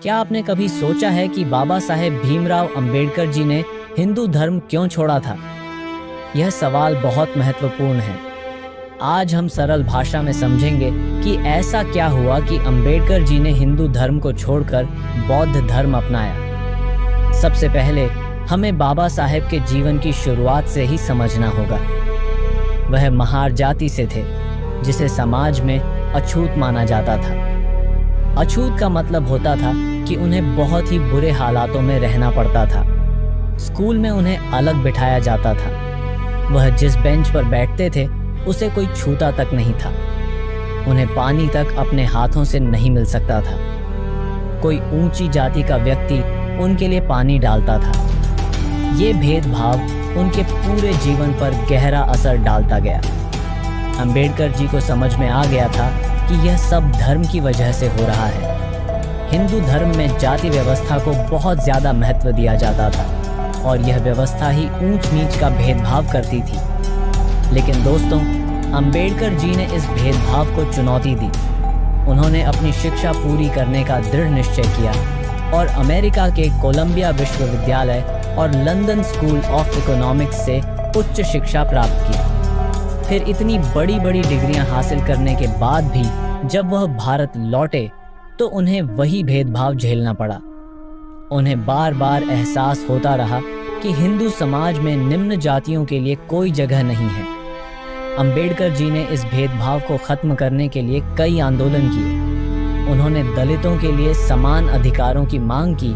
क्या आपने कभी सोचा है कि बाबा साहेब भीमराव अंबेडकर जी ने हिंदू धर्म क्यों छोड़ा था? यह सवाल बहुत महत्वपूर्ण है। आज हम सरल भाषा में समझेंगे कि ऐसा क्या हुआ कि अंबेडकर जी ने हिंदू धर्म को छोड़कर बौद्ध धर्म अपनाया। सबसे पहले हमें बाबा साहेब के जीवन की शुरुआत से ही समझना होगा। वह महार जाति से थे, जिसे समाज में अछूत माना जाता था। अछूत का मतलब होता था कि उन्हें बहुत ही बुरे हालातों में रहना पड़ता था। स्कूल में उन्हें अलग बिठाया जाता था। वह जिस बेंच पर बैठते थे उसे कोई छूता तक नहीं था। उन्हें पानी तक अपने हाथों से नहीं मिल सकता था। कोई ऊंची जाति का व्यक्ति उनके लिए पानी डालता था। ये भेदभाव उनके पूरे जीवन पर गहरा असर डालता गया। अंबेडकर जी को समझ में आ गया था कि यह सब धर्म की वजह से हो रहा है। हिंदू धर्म में जाति व्यवस्था को बहुत ज़्यादा महत्व दिया जाता था और यह व्यवस्था ही ऊंच नीच का भेदभाव करती थी। लेकिन दोस्तों, अंबेडकर जी ने इस भेदभाव को चुनौती दी। उन्होंने अपनी शिक्षा पूरी करने का दृढ़ निश्चय किया और अमेरिका के कोलंबिया विश्वविद्यालय और लंदन स्कूल ऑफ इकोनॉमिक्स से उच्च शिक्षा प्राप्त की। फिर इतनी बड़ी बड़ी डिग्रियां हासिल करने के बाद भी जब वह भारत लौटे तो उन्हें वही भेदभाव झेलना पड़ा। उन्हें बार बार एहसास होता रहा कि हिंदू समाज में निम्न जातियों के लिए कोई जगह नहीं है। अंबेडकर जी ने इस भेदभाव को खत्म करने के लिए कई आंदोलन किए। उन्होंने दलितों के लिए समान अधिकारों की मांग की,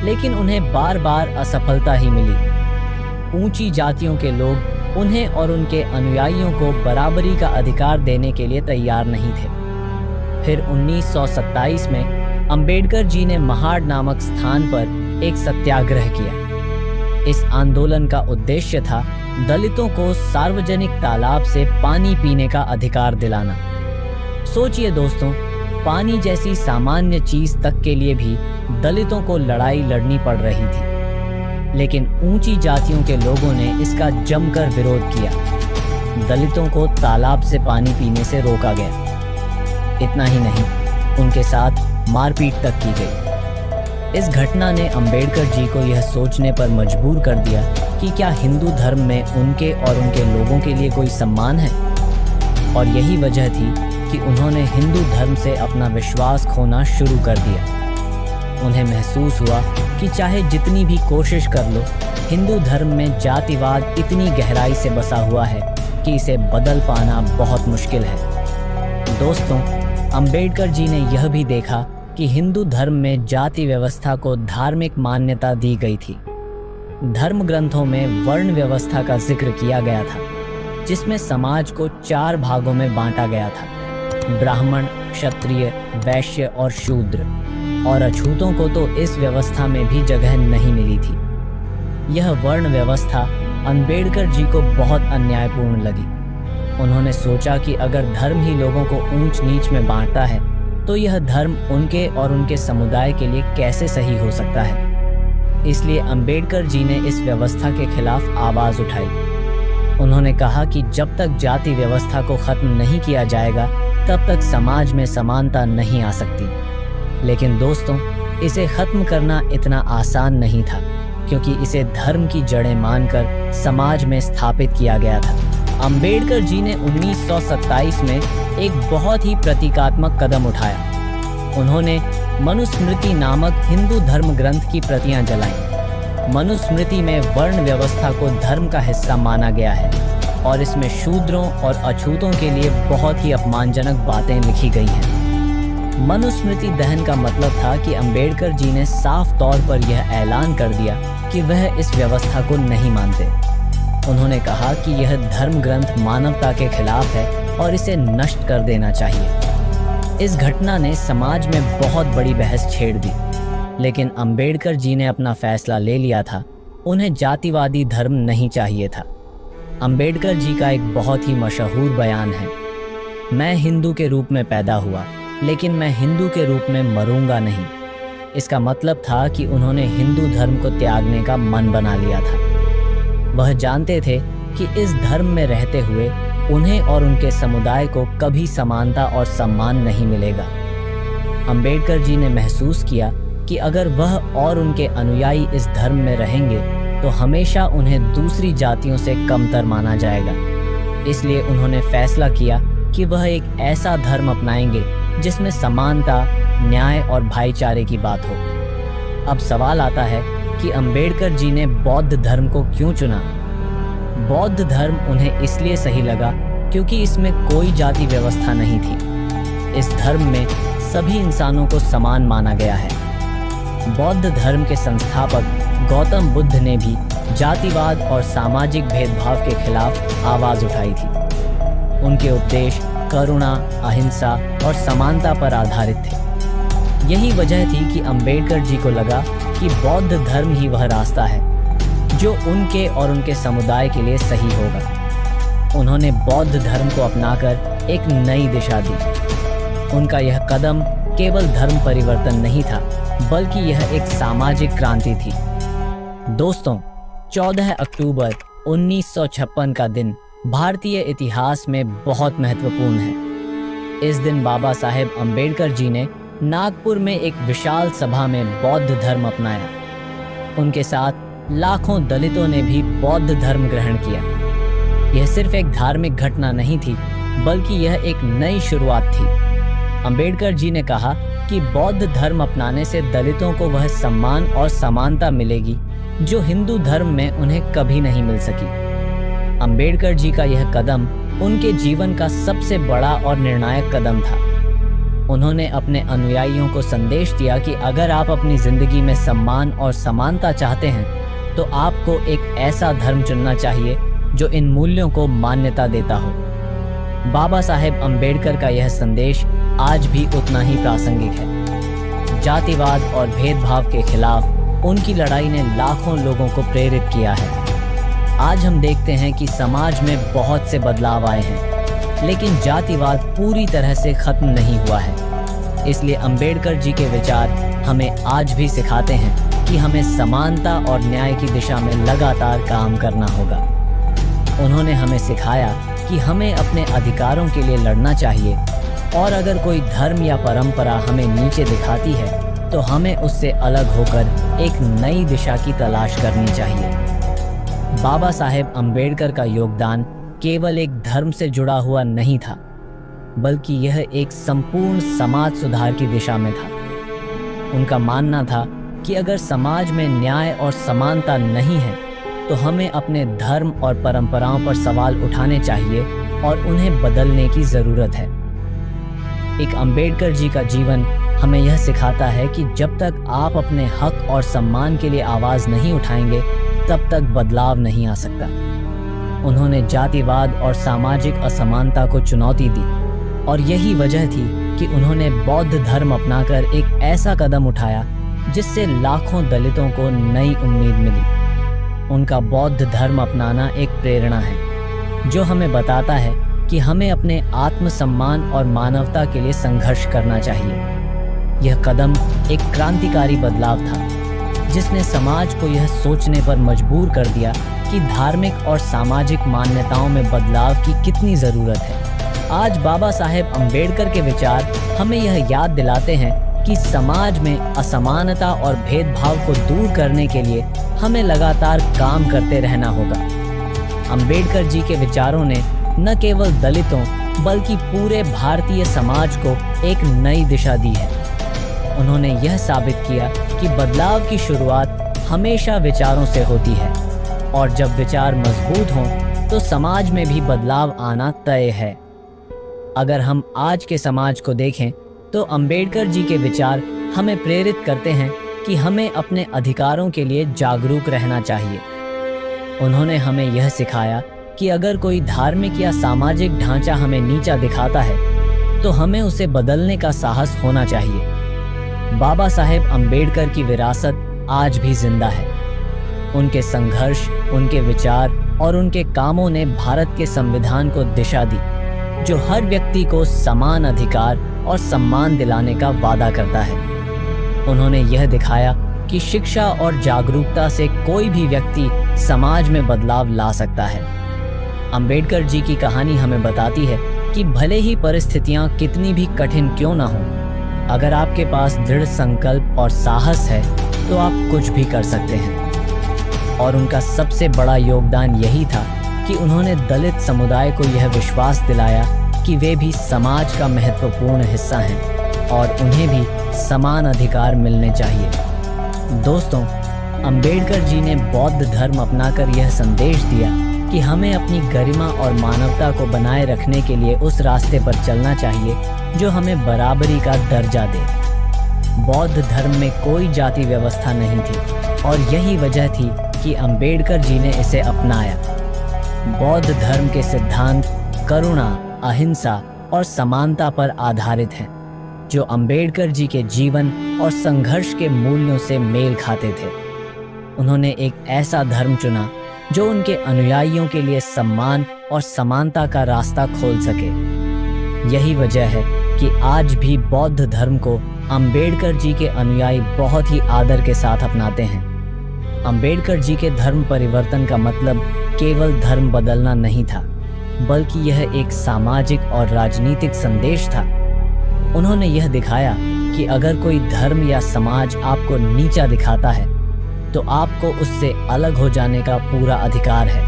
लेकिन उन्हें बार बार असफलता ही मिली। ऊंची जातियों के लोग उन्हें और उनके अनुयायियों को बराबरी का अधिकार देने के लिए तैयार नहीं थे। फिर 1927 में अंबेडकर जी ने महाड़ नामक स्थान पर एक सत्याग्रह किया। इस आंदोलन का उद्देश्य था दलितों को सार्वजनिक तालाब से पानी पीने का अधिकार दिलाना। सोचिए दोस्तों, पानी जैसी सामान्य चीज तक के लिए भी दलितों को लड़ाई लड़नी पड़ रही थी। लेकिन ऊंची जातियों के लोगों ने इसका जमकर विरोध किया। दलितों को तालाब से पानी पीने से रोका गया। इतना ही नहीं, उनके साथ मारपीट तक की गई। इस घटना ने अंबेडकर जी को यह सोचने पर मजबूर कर दिया कि क्या हिंदू धर्म में उनके और उनके लोगों के लिए कोई सम्मान है। और यही वजह थी कि उन्होंने हिंदू धर्म से अपना विश्वास खोना शुरू कर दिया। उन्हें महसूस हुआ कि चाहे जितनी भी कोशिश कर लो, हिंदू धर्म में जातिवाद इतनी गहराई से बसा हुआ है कि इसे बदल पाना बहुत मुश्किल है। दोस्तों, अंबेडकर जी ने यह भी देखा कि हिंदू धर्म में जाति व्यवस्था को धार्मिक मान्यता दी गई थी। धर्म ग्रंथों में वर्ण व्यवस्था का जिक्र किया गया था, जिसमें समाज को 4 भागों में बांटा गया था: ब्राह्मण, क्षत्रिय, वैश्य और शूद्र। और अछूतों को तो इस व्यवस्था में भी जगह नहीं मिली थी। यह वर्ण व्यवस्था अंबेडकर जी को बहुत अन्यायपूर्ण लगी। उन्होंने सोचा कि अगर धर्म ही लोगों को ऊंच नीच में बांटता है तो यह धर्म उनके और उनके समुदाय के लिए कैसे सही हो सकता है। इसलिए अंबेडकर जी ने इस व्यवस्था के खिलाफ आवाज़ उठाई। उन्होंने कहा कि जब तक जाति व्यवस्था को खत्म नहीं किया जाएगा तब तक समाज में समानता नहीं आ सकती। लेकिन दोस्तों, इसे खत्म करना इतना आसान नहीं था, क्योंकि इसे धर्म की जड़ें मानकर समाज में स्थापित किया गया था। अंबेडकर जी ने 1927 में एक बहुत ही प्रतीकात्मक कदम उठाया। उन्होंने मनुस्मृति नामक हिंदू धर्म ग्रंथ की प्रतियां जलाईं। मनुस्मृति में वर्ण व्यवस्था को धर्म का हिस्सा माना गया है और इसमें शूद्रों और अछूतों के लिए बहुत ही अपमानजनक बातें लिखी गई हैं। मनुस्मृति दहन का मतलब था कि अंबेडकर जी ने साफ तौर पर यह ऐलान कर दिया कि वह इस व्यवस्था को नहीं मानते। उन्होंने कहा कि यह धर्म ग्रंथ मानवता के खिलाफ है और इसे नष्ट कर देना चाहिए। इस घटना ने समाज में बहुत बड़ी बहस छेड़ दी, लेकिन अंबेडकर जी ने अपना फैसला ले लिया था। उन्हें जातिवादी धर्म नहीं चाहिए था। अंबेडकर जी का एक बहुत ही मशहूर बयान है: मैं हिंदू के रूप में पैदा हुआ, लेकिन मैं हिंदू के रूप में मरूंगा नहीं। इसका मतलब था कि उन्होंने हिंदू धर्म को त्यागने का मन बना लिया था। वह जानते थे कि इस धर्म में रहते हुए उन्हें और उनके समुदाय को कभी समानता और सम्मान नहीं मिलेगा। अंबेडकर जी ने महसूस किया कि अगर वह और उनके अनुयायी इस धर्म में रहेंगे तो हमेशा उन्हें दूसरी जातियों से कमतर माना जाएगा। इसलिए उन्होंने फैसला किया कि वह एक ऐसा धर्म अपनाएंगे जिसमें समानता, न्याय और भाईचारे की बात हो। अब सवाल आता है कि अंबेडकर जी ने बौद्ध धर्म को क्यों चुना? बौद्ध धर्म उन्हें इसलिए सही लगा क्योंकि इसमें कोई जाति व्यवस्था नहीं थी। इस धर्म में सभी इंसानों को समान माना गया है। बौद्ध धर्म के संस्थापक गौतम बुद्ध ने भी जातिवाद और सामाजिक भेदभाव के खिलाफ आवाज उठाई थी। उनके उपदेश करुणा, अहिंसा और समानता पर आधारित थे। यही वजह थी कि अंबेडकर जी को लगा कि बौद्ध धर्म ही वह रास्ता है जो उनके और उनके समुदाय के लिए सही होगा। उन्होंने बौद्ध धर्म को अपनाकर एक नई दिशा दी। उनका यह कदम केवल धर्म परिवर्तन नहीं था, बल्कि यह एक सामाजिक क्रांति थी। दोस्तों, 14 अक्टूबर 1956 का दिन भारतीय इतिहास में बहुत महत्वपूर्ण है। इस दिन बाबा साहेब अंबेडकर जी ने नागपुर में एक विशाल सभा में बौद्ध धर्म अपनाया। उनके साथ लाखों दलितों ने भी बौद्ध धर्म ग्रहण किया। यह सिर्फ एक धार्मिक घटना नहीं थी, बल्कि यह एक नई शुरुआत थी। अंबेडकर जी ने कहा कि बौद्ध धर्म अपनाने से दलितों को वह सम्मान और समानता मिलेगी जो हिंदू धर्म में उन्हें कभी नहीं मिल सकी। अंबेडकर जी का यह कदम उनके जीवन का सबसे बड़ा और निर्णायक कदम था। उन्होंने अपने अनुयायियों को संदेश दिया कि अगर आप अपनी जिंदगी में सम्मान और समानता चाहते हैं तो आपको एक ऐसा धर्म चुनना चाहिए जो इन मूल्यों को मान्यता देता हो। बाबा साहेब अंबेडकर का यह संदेश आज भी उतना ही प्रासंगिक है। जातिवाद और भेदभाव के खिलाफ उनकी लड़ाई ने लाखों लोगों को प्रेरित किया है। आज हम देखते हैं कि समाज में बहुत से बदलाव आए हैं, लेकिन जातिवाद पूरी तरह से खत्म नहीं हुआ है। इसलिए अंबेडकर जी के विचार हमें आज भी सिखाते हैं कि हमें समानता और न्याय की दिशा में लगातार काम करना होगा। उन्होंने हमें सिखाया कि हमें अपने अधिकारों के लिए लड़ना चाहिए, और अगर कोई धर्म या परंपरा हमें नीचे दिखाती है तो हमें उससे अलग होकर एक नई दिशा की तलाश करनी चाहिए। बाबा साहेब अंबेडकर का योगदान केवल एक धर्म से जुड़ा हुआ नहीं था, बल्कि यह एक संपूर्ण समाज सुधार की दिशा में था। उनका मानना था कि अगर समाज में न्याय और समानता नहीं है तो हमें अपने धर्म और परंपराओं पर सवाल उठाने चाहिए और उन्हें बदलने की ज़रूरत है। एक अंबेडकर जी का जीवन हमें यह सिखाता है कि जब तक आप अपने हक और सम्मान के लिए आवाज़ नहीं उठाएंगे, तब तक बदलाव नहीं आ सकता। उन्होंने जातिवाद और सामाजिक असमानता को चुनौती दी, और यही वजह थी कि उन्होंने बौद्ध धर्म अपनाकर एक ऐसा कदम उठाया जिससे लाखों दलितों को नई उम्मीद मिली। उनका बौद्ध धर्म अपनाना एक प्रेरणा है जो हमें बताता है कि हमें अपने आत्मसम्मान और मानवता के लिए संघर्ष करना चाहिए। यह कदम एक क्रांतिकारी बदलाव था जिसने समाज को यह सोचने पर मजबूर कर दिया कि धार्मिक और सामाजिक मान्यताओं में बदलाव की कितनी ज़रूरत है। आज बाबा साहेब अंबेडकर के विचार हमें यह याद दिलाते हैं कि समाज में असमानता और भेदभाव को दूर करने के लिए हमें लगातार काम करते रहना होगा। अंबेडकर जी के विचारों ने न केवल दलितों बल्कि पूरे भारतीय समाज को एक नई दिशा दी है। उन्होंने यह साबित किया कि बदलाव की शुरुआत हमेशा विचारों से होती है, और जब विचार मजबूत हों तो समाज में भी बदलाव आना तय है। अगर हम आज के समाज को देखें तो अंबेडकर जी के विचार हमें प्रेरित करते हैं कि हमें अपने अधिकारों के लिए जागरूक रहना चाहिए। उन्होंने हमें यह सिखाया कि अगर कोई धार्मिक या सामाजिक ढांचा हमें नीचा दिखाता है तो हमें उसे बदलने का साहस होना चाहिए। बाबा साहेब अंबेडकर की विरासत आज भी जिंदा है। उनके संघर्ष, उनके विचार और उनके कामों ने भारत के संविधान को दिशा दी, जो हर व्यक्ति को समान अधिकार और सम्मान दिलाने का वादा करता है। उन्होंने यह दिखाया कि शिक्षा और जागरूकता से कोई भी व्यक्ति समाज में बदलाव ला सकता है। अंबेडकर जी की कहानी हमें बताती है कि भले ही परिस्थितियां कितनी भी कठिन क्यों ना हों, अगर आपके पास दृढ़ संकल्प और साहस है तो आप कुछ भी कर सकते हैं। और उनका सबसे बड़ा योगदान यही था कि उन्होंने दलित समुदाय को यह विश्वास दिलाया कि वे भी समाज का महत्वपूर्ण हिस्सा हैं और उन्हें भी समान अधिकार मिलने चाहिए। दोस्तों, अंबेडकर जी ने बौद्ध धर्म अपनाकर यह संदेश दिया कि हमें अपनी गरिमा और मानवता को बनाए रखने के लिए उस रास्ते पर चलना चाहिए जो हमें बराबरी का दर्जा दे। बौद्ध धर्म में कोई जाति व्यवस्था नहीं थी और यही वजह थी कि अंबेडकर जी ने इसे अपनाया। बौद्ध धर्म के सिद्धांत करुणा, अहिंसा और समानता पर आधारित हैं, जो अंबेडकर जी के जीवन और संघर्ष के मूल्यों से मेल खाते थे। उन्होंने एक ऐसा धर्म चुना जो उनके अनुयायियों के लिए सम्मान और समानता का रास्ता खोल सके। यही वजह है कि आज भी बौद्ध धर्म को अंबेडकर जी के अनुयायी बहुत ही आदर के साथ अपनाते हैं। अंबेडकर जी के धर्म परिवर्तन का मतलब केवल धर्म बदलना नहीं था, बल्कि यह एक सामाजिक और राजनीतिक संदेश था। उन्होंने यह दिखाया कि अगर कोई धर्म या समाज आपको नीचा दिखाता है तो आपको उससे अलग हो जाने का पूरा अधिकार है।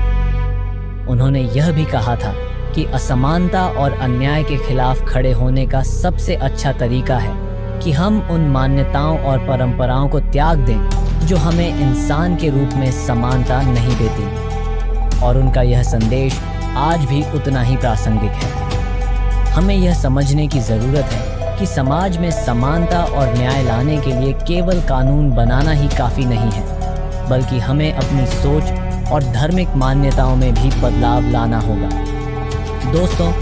उन्होंने यह भी कहा था कि असमानता और अन्याय के खिलाफ खड़े होने का सबसे अच्छा तरीका है कि हम उन मान्यताओं और परंपराओं को त्याग दें जो हमें इंसान के रूप में समानता नहीं देती। और उनका यह संदेश आज भी उतना ही प्रासंगिक है। हमें यह समझने की ज़रूरत है कि समाज में समानता और न्याय लाने के लिए केवल कानून बनाना ही काफ़ी नहीं है, बल्कि हमें अपनी सोच और धार्मिक मान्यताओं में भी बदलाव लाना होगा। दोस्तों,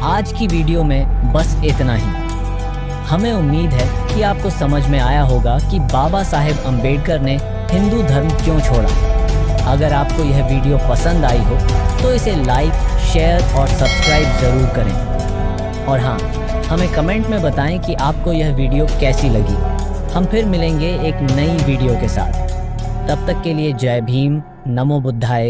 आज की वीडियो में बस इतना ही। हमें उम्मीद है कि आपको समझ में आया होगा कि बाबा साहेब अम्बेडकर ने हिंदू धर्म क्यों छोड़ा। अगर आपको यह वीडियो पसंद आई हो तो इसे लाइक, शेयर और सब्सक्राइब ज़रूर करें। और हाँ, हमें कमेंट में बताएं कि आपको यह वीडियो कैसी लगी। हम फिर मिलेंगे एक नई वीडियो के साथ। तब तक के लिए जय भीम, नमो बुद्धाय।